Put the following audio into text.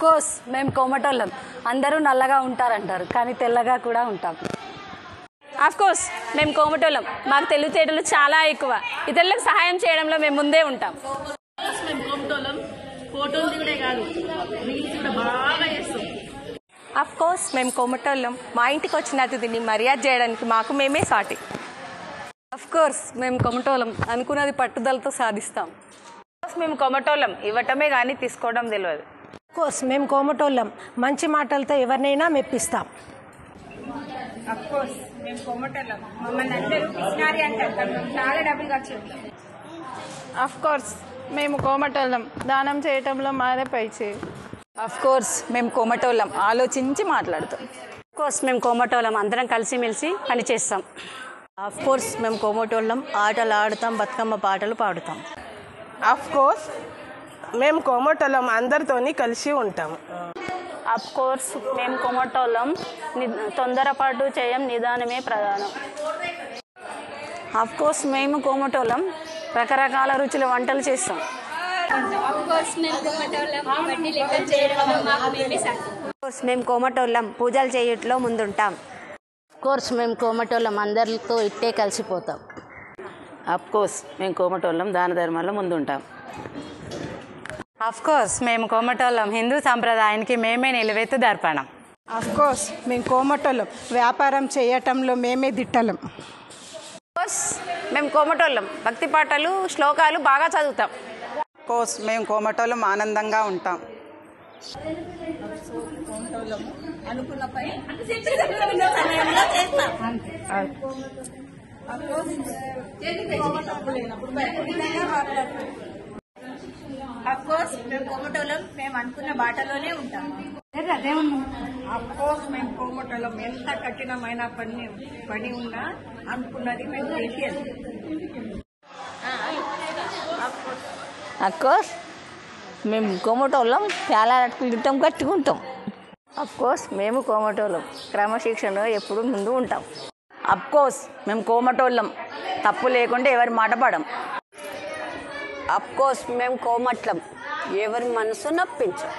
Course మేము కోమటోళ్ళం. అందరూ నల్లగా ఉంటారంటారు, కానీ తెల్లగా కూడా ఉంటాం. ఆఫ్ కోర్స్ మేము కోమటోళ్ళం. మాకు తెలివితేటలు చాలా ఎక్కువ. ఇతరులకు సహాయం చేయడంలో మేము ముందే ఉంటాం. మేము కోమటోళ్ళం. ఫోటోలు దిగుడే కాదు, రీల్స్ కూడా బాగా చేస్తాం. ఆఫ్ కోర్స్ మేము కోమటోళ్ళం. మా ఇంటికి వచ్చిన అతిథిని మర్యాద చేయడానికి మాకు మేమే సాటి. అఫ్ కోర్స్ మేము కోమటోళ్ళం. అనుకున్నది పట్టుదలతో సాధిస్తాం. మేము కోమటోళ్ళం. ఇవ్వటమే కానీ తీసుకోవడం తెలియదు. కోర్స్ మేము కోమటోళ్ళం. మంచి మాటలతో ఎవరినైనా మెప్పిస్తాం. అఫ్కోర్స్ మేము కోమటోళ్ళం. మమ్మల్ని అందరూ పిసినారి అంటారు, చాలా డబ్బులు ఖర్చు పెడతాం. అఫ్ కోర్స్ మేము కోమటోళ్ళం. దానం చేయటంలో మాదే పైచేయి. అఫ్ కోర్స్ మేము కోమటోళ్ళం. ఆలోచించి మాట్లాడతాం. కోర్స్ మేము కోమటోళ్ళం. అందరం కలిసిమెలిసి పనిచేస్తాం. ఆఫ్ కోర్స్ మేము కోమటోళ్ళం. ఆటలు ఆడుతాం, బతుకమ్మ పాటలు పాడుతాం. ఆఫ్ కోర్స్ మేము కోమటోళ్ళం. అందరితోని కలిసి ఉంటాం. అఫ్ కోర్స్ మేము కోమటోళ్ళం. తొందరపాటు చేయం, నిదానమే ప్రధానం. అఫ్ కోర్స్ మేము కోమటోళ్ళం. రకరకాల రుచుల వంటలు చేస్తాం. కోర్స్ మేము కోమటోళ్ళం. పూజలు చేయట్లో ముందుంటాం. కోర్స్ మేము కోమటోళ్ళం. అందరితో ఇట్టే కలిసిపోతాం. అఫ్ కోర్స్ మేము కోమటోళ్ళం. దాన ధర్మాల్లో ముందుంటాం. అఫ్ కోర్స్ మేము కోమటోళ్ళం. హిందూ సాంప్రదాయానికి మేమే నిలువెత్తు దర్పణం. ఆఫ్ కోర్స్ మేము కోమటోళ్ళం. వ్యాపారం చేయటంలో మేమే దిట్టలం. కోర్స్ మేము కోమటోళ్ళం. భక్తి పాటలు, శ్లోకాలు బాగా చదువుతాం. కోర్స్ మేము కోమటోళ్ళం. ఆనందంగా ఉంటాం. అనుకున్న పని సమయంలో చేస్తాం. అఫ్కోర్స్ మేము కోమటోళ్ళం. మేము అనుకున్న బాటలోనే ఉంటాం. అఫ్కోర్స్ మేము కోమటోళ్ళం. ఎంత కఠినమైన పని ఉన్నా అనుకున్నది మేము చేసేది. అఫ్కోర్స్ మేము కోమటోళ్ళం. చాలా తింటాం, కట్టుకుంటాం. అఫ్కోర్స్ మేము కోమటోళ్ళం. క్రమశిక్షణ ఎప్పుడు ముందు ఉంటాం. అఫ్కోర్స్ మేము కోమటోళ్ళం. తప్పు లేకుండా ఎవరి మాట పడం. అఫ్ కోర్స్ మేము కోమట్లం. ఎవరి మనసు నొప్పించం.